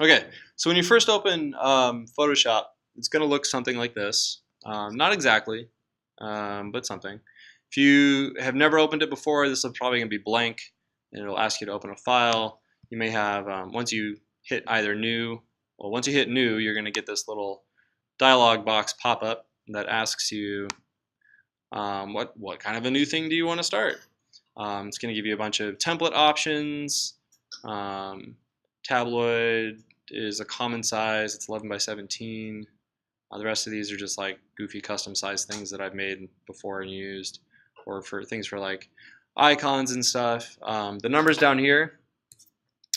Okay, so when you first open Photoshop, it's going to look something like this. Not exactly, but something. If you have never opened it before, this is probably going to be blank, and it'll ask you to open a file. You may have, once you hit either new, well, once you hit new, you're going to get this little dialog box pop up that asks you what kind of a new thing do you want to start. It's going to give you a bunch of template options. Tabloid is a common size. It's 11 by 17. The rest of these are just like goofy custom size things that I've made before and used, or for things for like icons and stuff. The numbers down here,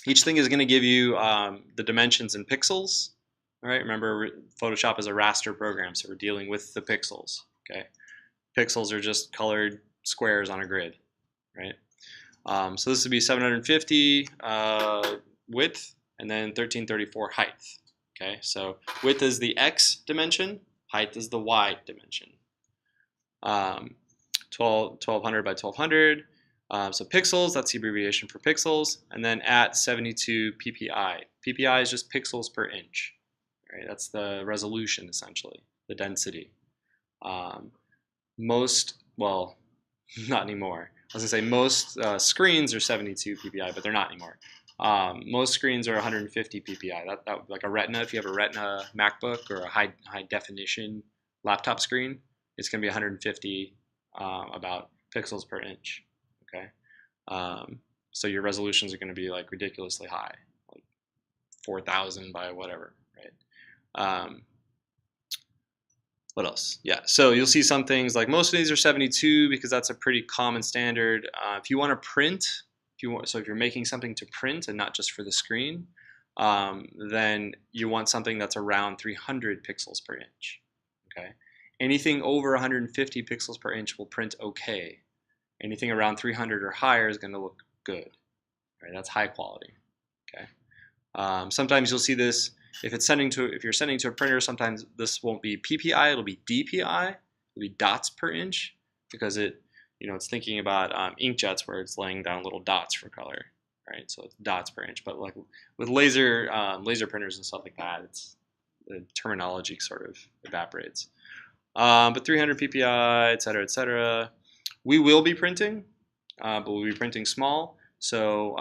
each thing is going to give you the dimensions in pixels. All right, remember Photoshop is a raster program, so we're dealing with the pixels. Okay, pixels are just colored squares on a grid, right? So this would be 750 width and then 1334 height. Okay, so width is the X dimension, height is the Y dimension. 1200 by 1200. So pixels, that's the abbreviation for pixels, and then at 72 ppi. Ppi is just pixels per inch. Right, that's the resolution essentially, the density. Well, not anymore. I was gonna say most screens are 72 ppi, but they're not anymore. Most screens are 150 ppi. That would be like a Retina. If you have a Retina MacBook or a high definition laptop screen, it's gonna be 150 about pixels per inch. Okay, so your resolutions are gonna be like ridiculously high, like 4,000 by whatever, right? What else? Yeah, so you'll see some things like most of these are 72 because that's a pretty common standard. If you want to print, if you're making something to print and not just for the screen, then you want something that's around 300 pixels per inch. Okay, anything over 150 pixels per inch will print okay. Anything around 300 or higher is going to look good. Right, that's high quality. Okay, sometimes you'll see this. If you're sending to a printer, sometimes this won't be PPI, it'll be DPI, it'll be dots per inch, because it's thinking about inkjets where it's laying down little dots for color, right? So it's dots per inch. But like with laser printers and stuff like that, the terminology sort of evaporates. But 300 PPI, et cetera, we will be printing, but we'll be printing small. So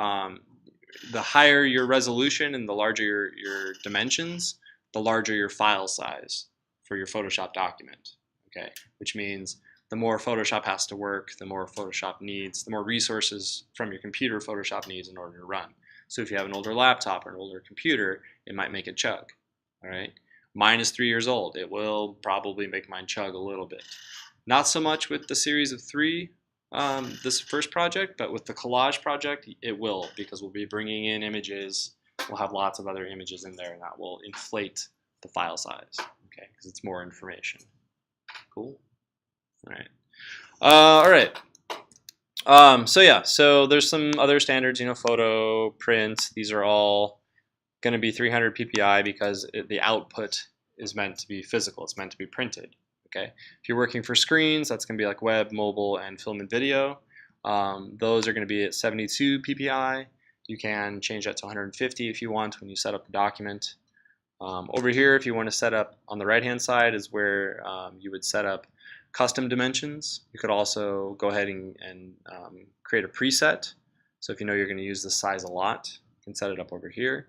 the higher your resolution and the larger your dimensions, the larger your file size for your Photoshop document. Okay, which means the more Photoshop has to work, the more Photoshop needs, the more resources from your computer Photoshop needs in order to run. So if you have an older laptop or an older computer, it might make it chug. All right, mine is 3 years old. It will probably make mine chug a little bit. Not so much with the series of 3. This first project, but with the collage project, it will, because we'll be bringing in images. We'll have lots of other images in there, and that will inflate the file size, okay, because it's more information. Cool. All right. All right. So there's some other standards, photo, print. These are all going to be 300 ppi because the output is meant to be physical. It's meant to be printed. Okay. If you're working for screens, that's going to be like web, mobile, and film and video. Those are going to be at 72 ppi. You can change that to 150 if you want when you set up the document. Over here, if you want to set up on the right-hand side is where you would set up custom dimensions. You could also go ahead and create a preset. So if you know you're going to use this size a lot, you can set it up over here.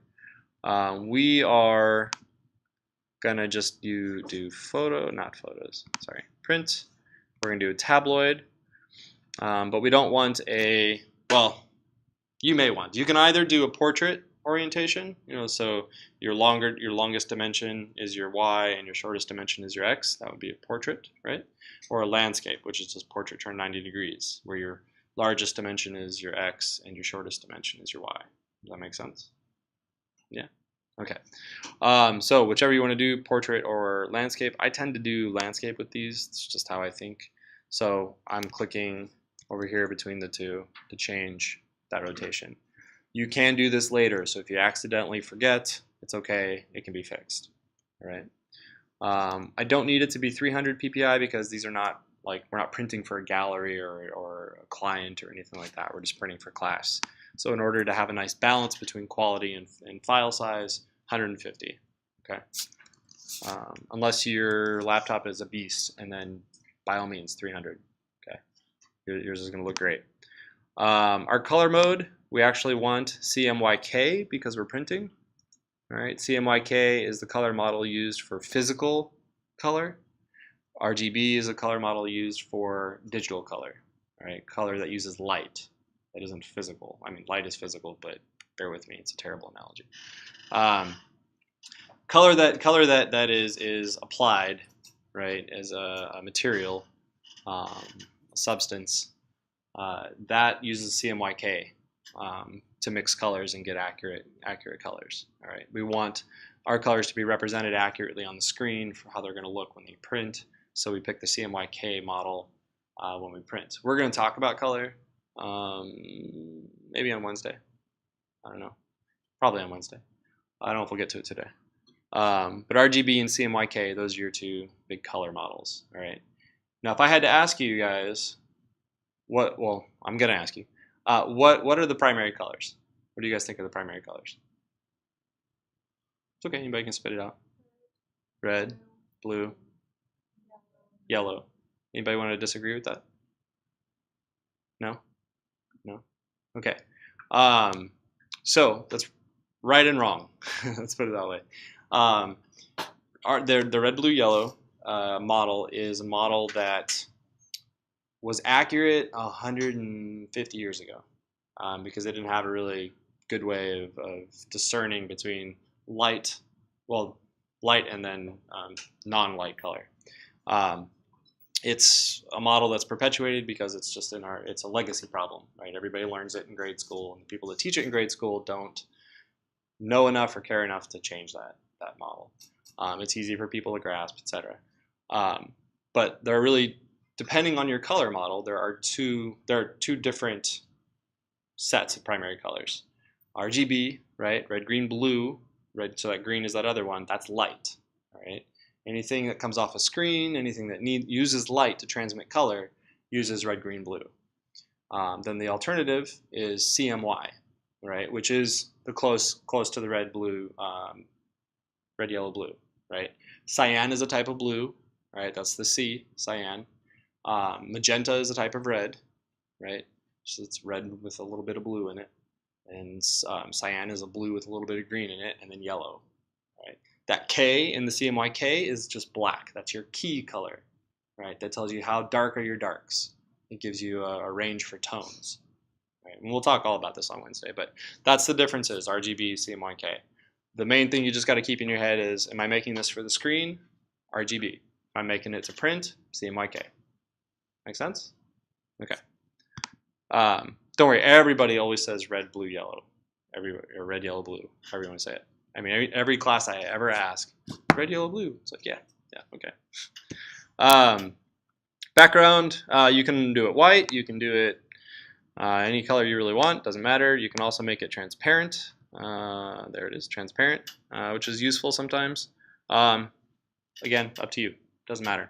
We are gonna just do print. We're gonna do a tabloid, but we don't want you can either do a portrait orientation, so your longest dimension is your Y and your shortest dimension is your X. That would be a portrait, right? Or a landscape, which is just portrait turned 90 degrees, where your largest dimension is your X and your shortest dimension is your Y. Does that make sense? Yeah. Okay, so whichever you want to do, portrait or landscape. I tend to do landscape with these. It's just how I think. So I'm clicking over here between the two to change that rotation. You can do this later, so if you accidentally forget, it's okay. It can be fixed. All right. I don't need it to be 300 ppi because these are not we're not printing for a gallery or a client or anything like that. We're just printing for class. So in order to have a nice balance between quality and file size, 150. Okay. Unless your laptop is a beast, and then by all means 300. Okay. Yours is going to look great. Our color mode, we actually want CMYK because we're printing. All right. CMYK is the color model used for physical color. RGB is a color model used for digital color. All right. Color that uses light. That isn't physical. I mean, light is physical, but bear with me. It's a terrible analogy. Color that is applied, right, as a material, a substance, that uses CMYK to mix colors and get accurate colors. All right, we want our colors to be represented accurately on the screen for how they're going to look when they print. So we pick the CMYK model when we print. We're going to talk about color maybe on Wednesday. I don't know. Probably on Wednesday. I don't know if we'll get to it today. But RGB and CMYK, those are your two big color models. All right. Now, if I had to ask you guys, well, I'm going to ask you, what are the primary colors? What do you guys think are the primary colors? It's okay. Anybody can spit it out. Red, blue, yellow. Anybody want to disagree with that? No? No? Okay. So that's right and wrong. Let's put it that way. The red, blue, yellow model is a model that was accurate 150 years ago because they didn't have a really good way of discerning between light and then non-light color. It's a model that's perpetuated because it's just it's a legacy problem, right? Everybody learns it in grade school, and the people that teach it in grade school don't know enough or care enough to change that model. It's easy for people to grasp, etc. But there are really, depending on your color model, there are two different sets of primary colors. RGB, right? Red, green, blue. Red, so that green is that other one. That's light, right? Anything that comes off a screen, anything that uses light to transmit color, uses red, green, blue. Then the alternative is CMY, right? Which is the close to the red, blue, red, yellow, blue, right? Cyan is a type of blue, right? That's the C, cyan. Magenta is a type of red, right? So it's red with a little bit of blue in it. And cyan is a blue with a little bit of green in it, and then yellow, right? That K in the CMYK is just black. That's your key color, right? That tells you how dark are your darks. It gives you a range for tones. Right? And we'll talk all about this on Wednesday, but that's the differences, RGB, CMYK. The main thing you just got to keep in your head is, am I making this for the screen? RGB. If I'm making it to print, CMYK. Make sense? Okay. Don't worry, everybody always says red, blue, yellow. Or red, yellow, blue, however you want to say it. I mean, every class I ever ask, red, yellow, blue. It's like, yeah, okay. Background, you can do it white. You can do it any color you really want. Doesn't matter. You can also make it transparent. There it is, transparent, which is useful sometimes. Again, up to you. Doesn't matter.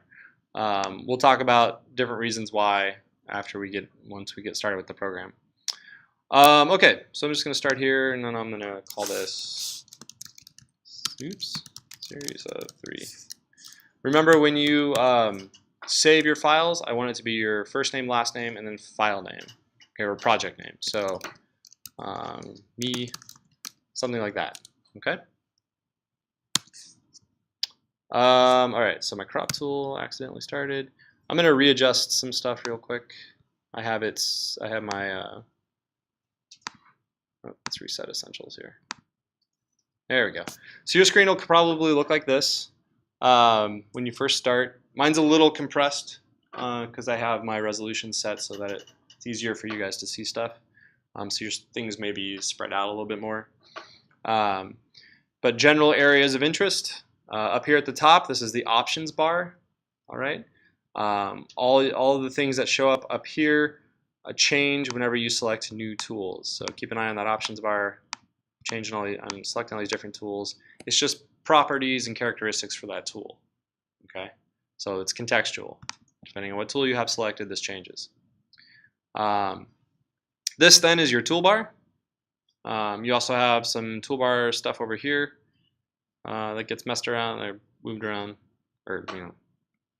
We'll talk about different reasons why once we get started with the program. Okay, so I'm just going to start here, and then I'm going to call this series of 3. Remember, when you save your files, I want it to be your first name, last name, and then file name, okay, or project name. So me, something like that. Okay. All right. So my crop tool accidentally started. I'm going to readjust some stuff real quick. I have my. Let's reset essentials here. There we go. So your screen will probably look like this when you first start. Mine's a little compressed because I have my resolution set so that it's easier for you guys to see stuff. So your things may be spread out a little bit more. But general areas of interest. Up here at the top, this is the options bar. All right. All of the things that show up here change whenever you select new tools. So keep an eye on that options bar. I'm selecting all these different tools. It's just properties and characteristics for that tool. Okay, so it's contextual. Depending on what tool you have selected, this changes. This then is your toolbar. You also have some toolbar stuff over here. that gets messed around or moved around, or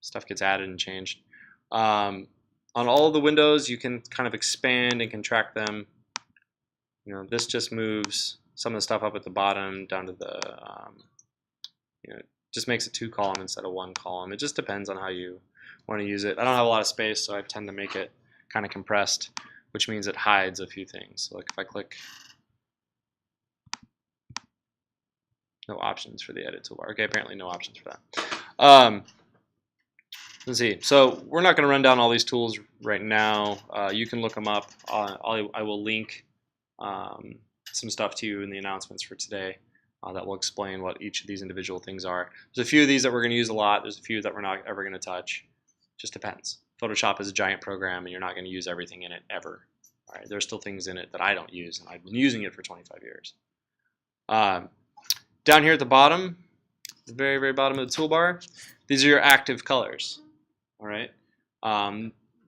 stuff gets added and changed. On all of the windows, you can kind of expand and contract them. This just moves some of the stuff up at the bottom down to the, just makes it 2 column instead of 1 column. It just depends on how you want to use it. I don't have a lot of space, so I tend to make it kind of compressed, which means it hides a few things. So like if I click, no options for the edit toolbar. Okay, apparently no options for that. Let's see. So we're not going to run down all these tools right now. You can look them up. I will link some stuff to you in the announcements for today that will explain what each of these individual things are. There's a few of these that we're going to use a lot. There's a few that we're not ever going to touch. Just depends. Photoshop is a giant program, and you're not going to use everything in it ever. All right, there's still things in it that I don't use, and I've been using it for 25 years. Down here at the bottom, the very, very bottom of the toolbar, these are your active colors. All right.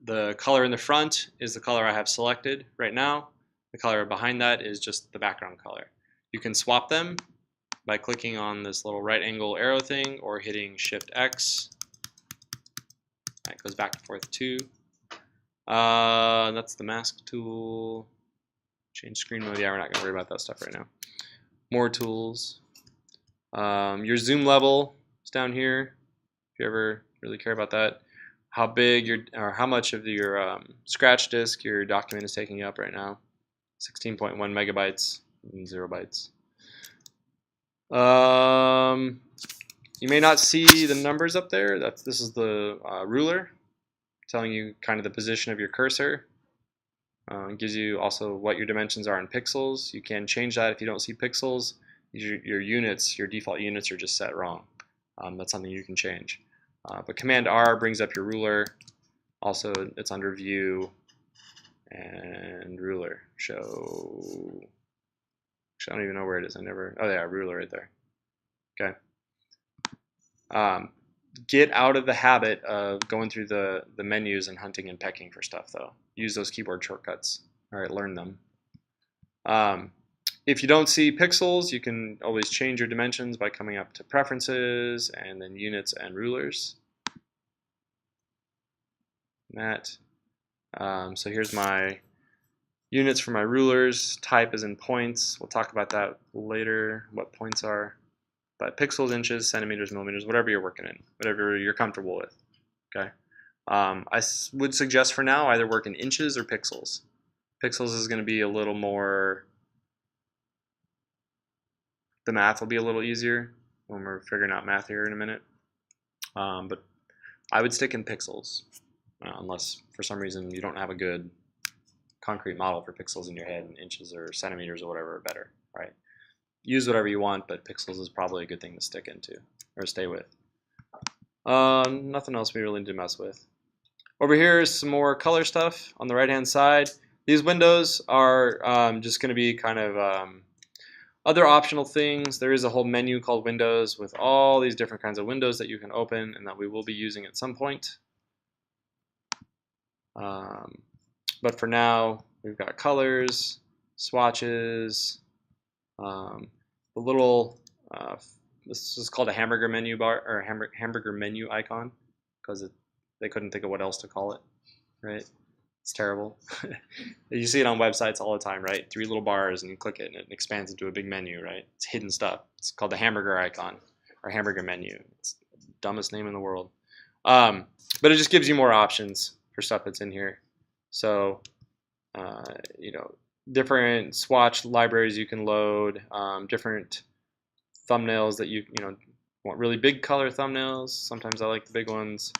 The color in the front is the color I have selected right now. The color behind that is just the background color. You can swap them by clicking on this little right angle arrow thing or hitting Shift X. It goes back and forth too. That's the mask tool. Change screen mode. Yeah, we're not going to worry about that stuff right now. More tools. Your zoom level is down here. If you ever really care about that. How big or how much of your scratch disk your document is taking up right now. 16.1 megabytes and 0 bytes. You may not see the numbers up there. This is the ruler telling you kind of the position of your cursor. It gives you also what your dimensions are in pixels. You can change that if you don't see pixels. Your units, your default units are just set wrong. That's something you can change. But Command R brings up your ruler. Also, it's under View and Ruler. Show. Actually, I don't even know where it is. Oh yeah, ruler right there. Okay. Get out of the habit of going through the menus and hunting and pecking for stuff, though. Use those keyboard shortcuts. All right, learn them. If you don't see pixels, you can always change your dimensions by coming up to Preferences and then Units and Rulers. So here's my units for my rulers. Type is in points. We'll talk about that later, what points are. But pixels, inches, centimeters, millimeters, whatever you're working in, whatever you're comfortable with. Okay. I would suggest for now either work in inches or pixels. Pixels is going to be a little more. The math will be a little easier when we're figuring out math here in a minute. But I would stick in pixels, unless for some reason you don't have a good concrete model for pixels in your head, and inches or centimeters or whatever are better, right? Use whatever you want, but pixels is probably a good thing to stick into or stay with. Nothing else we really need to mess with. Over here is some more color stuff on the right-hand side. These windows are just going to be kind of other optional things. There is a whole menu called Windows with all these different kinds of windows that you can open and that we will be using at some point. But for now, we've got colors, swatches, the little, this is called a hamburger menu bar, or hamburger menu icon, because they couldn't think of what else to call it, right? It's terrible. You see it on websites all the time, right? 3 little bars, and you click it, and it expands into a big menu, right? It's hidden stuff. It's called the hamburger icon, or hamburger menu. It's the dumbest name in the world. But it just gives you more options for stuff that's in here. So, different swatch libraries you can load, different thumbnails that you want really big color thumbnails. Sometimes I like the big ones,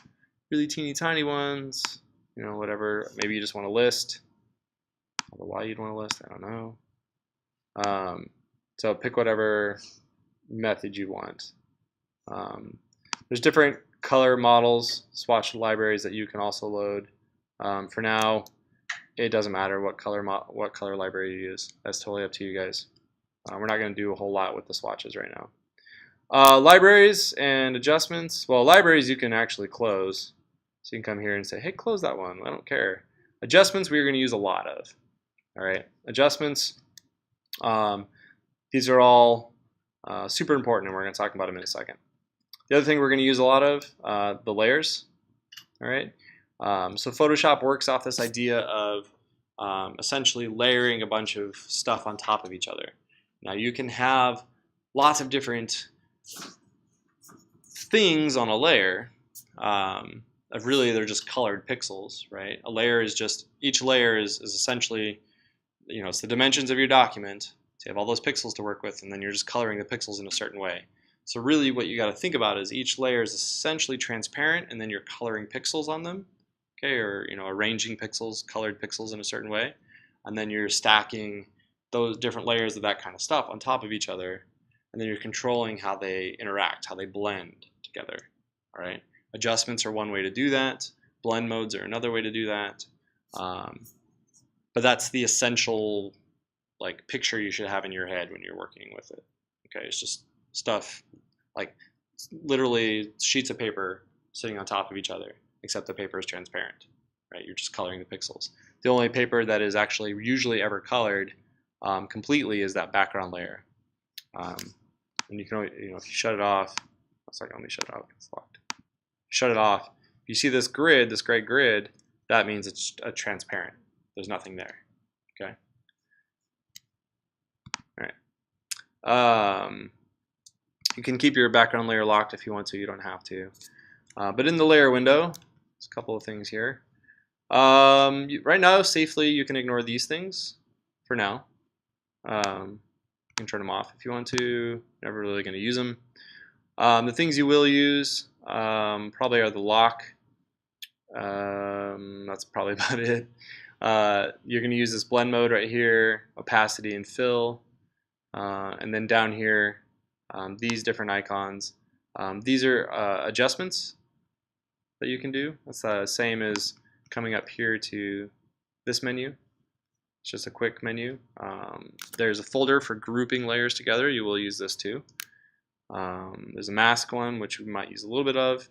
really teeny tiny ones, whatever. Maybe you just want a list. I don't know why you'd want a list, I don't know. So pick whatever method you want. There's different color models, swatch libraries that you can also load. For now, it doesn't matter what color library you use. That's totally up to you guys. We're not going to do a whole lot with the swatches right now. Libraries and adjustments. Well, libraries you can actually close. So you can come here and say, hey, close that one. I don't care. Adjustments we're going to use a lot of. All right. Adjustments. These are all Super important, and we're going to talk about them in a second. The other thing we're going to use a lot of, the layers. All right. So Photoshop works off this idea of essentially layering a bunch of stuff on top of each other. Now you can have lots of different things on a layer. Really, they're just colored pixels, right? A layer is just, each layer is essentially, it's the dimensions of your document. So you have all those pixels to work with, and then you're just coloring the pixels in a certain way. So really what you got to think about is each layer is essentially transparent, and then you're coloring pixels on them, okay, or arranging pixels, colored pixels in a certain way, and then you're stacking those different layers of that kind of stuff on top of each other, and then you're controlling how they interact, how they blend together. All right, adjustments are one way to do that. Blend modes are another way to do that. But that's the essential picture you should have in your head when you're working with it. Okay, it's just stuff like literally sheets of paper sitting on top of each other, except the paper is transparent, right? You're just coloring the pixels. The only paper that is actually usually ever colored completely is that background layer. And you can, if you shut it off, sorry, let me shut it off, it's locked. Shut it off. If you see this grid, this gray grid, that means it's transparent. There's nothing there, okay? All right. You can keep your background layer locked if you want to, you don't have to. But in the layer window, there's a couple of things here. Right now, safely, you can ignore these things for now. You can turn them off if you want to. Never really going to use them. The things you will use probably are the lock. That's probably about it. You're going to use this blend mode right here, opacity and fill. And then down here, these different icons. These are adjustments that you can do. That's the same as coming up here to this menu. It's just a quick menu. There's a folder for grouping layers together. You will use this too. There's a mask one, which we might use a little bit of.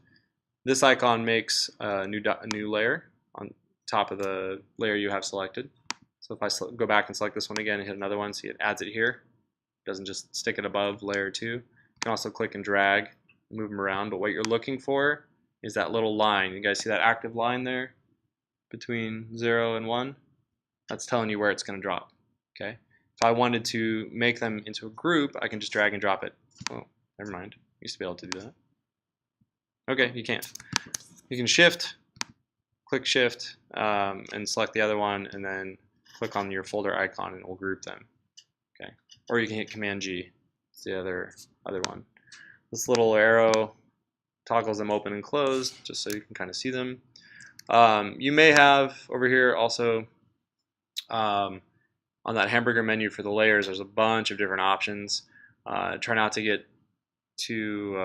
This icon makes a new layer on top of the layer you have selected. So if I go back and select this one again and hit another one, see it adds it here. It doesn't just stick it above layer 2. You can also click and drag, move them around, but what you're looking for is that little line. You guys see that active line there between 0 and 1? That's telling you where it's going to drop. Okay. If I wanted to make them into a group, I can just drag and drop it. Oh, never mind. I used to be able to do that. Okay, you can't. You can shift, click shift, and select the other one, and then click on your folder icon, and it will group them. Okay. Or you can hit Command G. It's the other one. This little arrow toggles them open and closed, just so you can kind of see them. You may have over here also on that hamburger menu for the layers, there's a bunch of different options. Try not to get too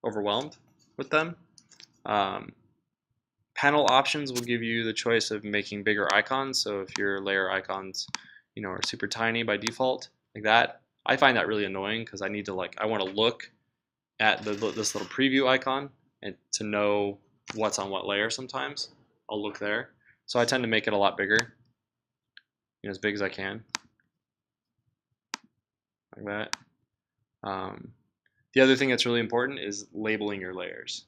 overwhelmed with them. Panel options will give you the choice of making bigger icons. So if your layer icons, are super tiny by default, like that, I find that really annoying because I need to I want to look at this little preview icon and to know what's on what layer. Sometimes I'll look there, so I tend to make it a lot bigger, as big as I can, like that. The other thing that's really important is labeling your layers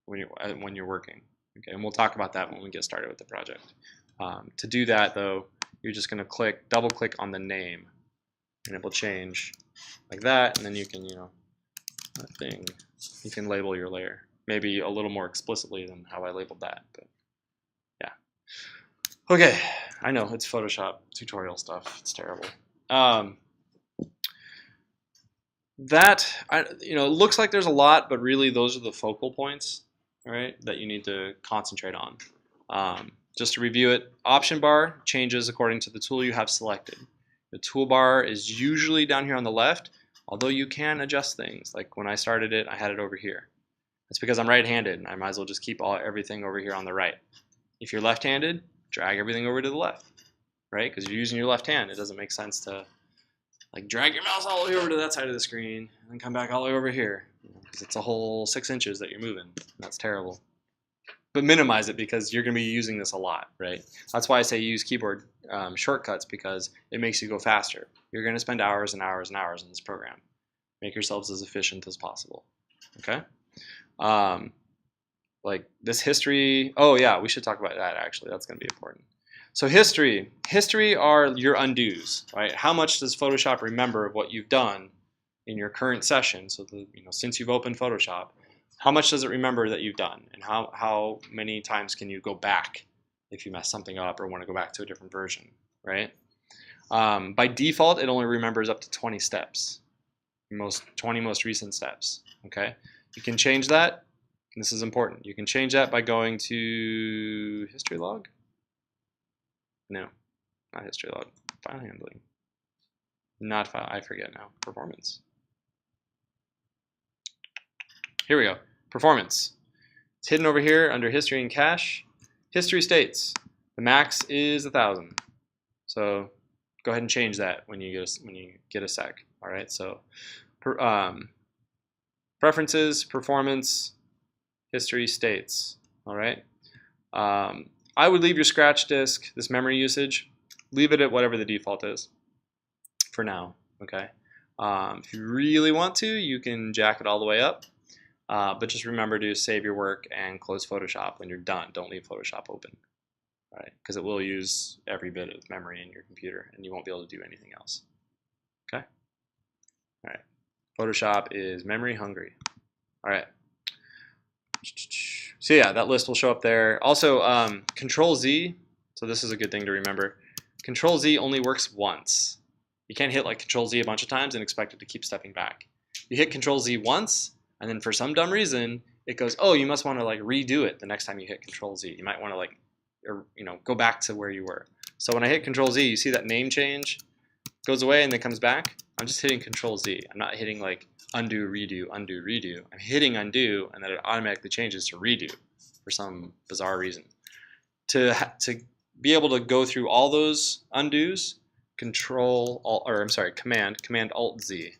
when you're working. Okay, and we'll talk about that when we get started with the project. To do that, though, you're just going to double click on the name, and it will change like that, and then you can, you can label your layer, maybe a little more explicitly than how I labeled that, but yeah. Okay, I know it's Photoshop tutorial stuff. It's terrible. It looks like there's a lot, but really those are the focal points, right, that you need to concentrate on. Just to review it, option bar changes according to the tool you have selected. The toolbar is usually down here on the left, although you can adjust things. Like when I started it, I had it over here. That's because I'm right-handed, and I might as well just keep everything over here on the right. If you're left-handed, drag everything over to the left, right? Because you're using your left hand. It doesn't make sense to drag your mouse all the way over to that side of the screen and then come back all the way over here, because it's a whole 6 inches that you're moving. That's terrible. But minimize it because you're going to be using this a lot, right? That's why I say use keyboard shortcuts, because it makes you go faster. You're going to spend hours and hours and hours in this program. Make yourselves as efficient as possible. Okay? Like this history, oh yeah, we should talk about that actually. That's going to be important. So history are your undos, right? How much does Photoshop remember of what you've done in your current session? So since you've opened Photoshop, how much does it remember that you've done, and how many times can you go back if you mess something up or want to go back to a different version, right? By default, it only remembers up to 20 steps, 20 most recent steps. Okay, you can change that. And this is important. You can change that by going to history log. No, not history log. File handling. Not file. I forget now. Performance. Here we go. Performance. It's hidden over here under history and cache. History states the max is 1,000. So go ahead and change that when you get a sec. All right. So preferences, performance, history states. All right. I would leave your scratch disk, this memory usage, leave it at whatever the default is for now. Okay. If you really want to, you can jack it all the way up. But just remember to save your work and close Photoshop when you're done. Don't leave Photoshop open, right? Because it will use every bit of memory in your computer, and you won't be able to do anything else. Okay? All right. Photoshop is memory hungry. All right. So yeah, that list will show up there. Also, Control Z. So this is a good thing to remember. Control Z only works once. You can't hit like Control Z a bunch of times and expect it to keep stepping back. You hit Control Z once, and then for some dumb reason, it goes, oh, you must want to like redo it the next time you hit Control Z. You might want to like, go back to where you were. So when I hit Control Z, you see that name change goes away and then comes back. I'm just hitting Control Z. I'm not hitting like undo, redo, undo, redo. I'm hitting undo, and then it automatically changes to redo for some bizarre reason. To be able to go through all those undos, Command Alt Z.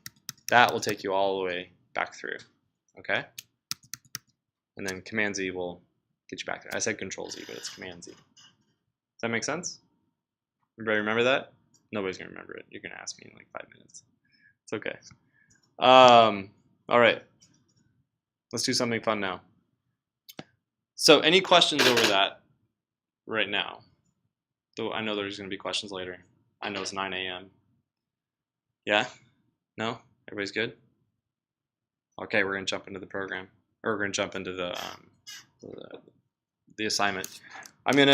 That will take you all the way back through. Okay? And then Command Z will get you back there. I said Control Z, but it's Command Z. Does that make sense? Everybody remember that? Nobody's going to remember it. You're going to ask me in like 5 minutes. It's okay. All right. Let's do something fun now. So any questions over that right now? Though I know there's going to be questions later. I know it's 9 a.m. Yeah? No? Everybody's good? Okay, we're going to jump into the program. Or we're going to jump into the assignment. I'm going to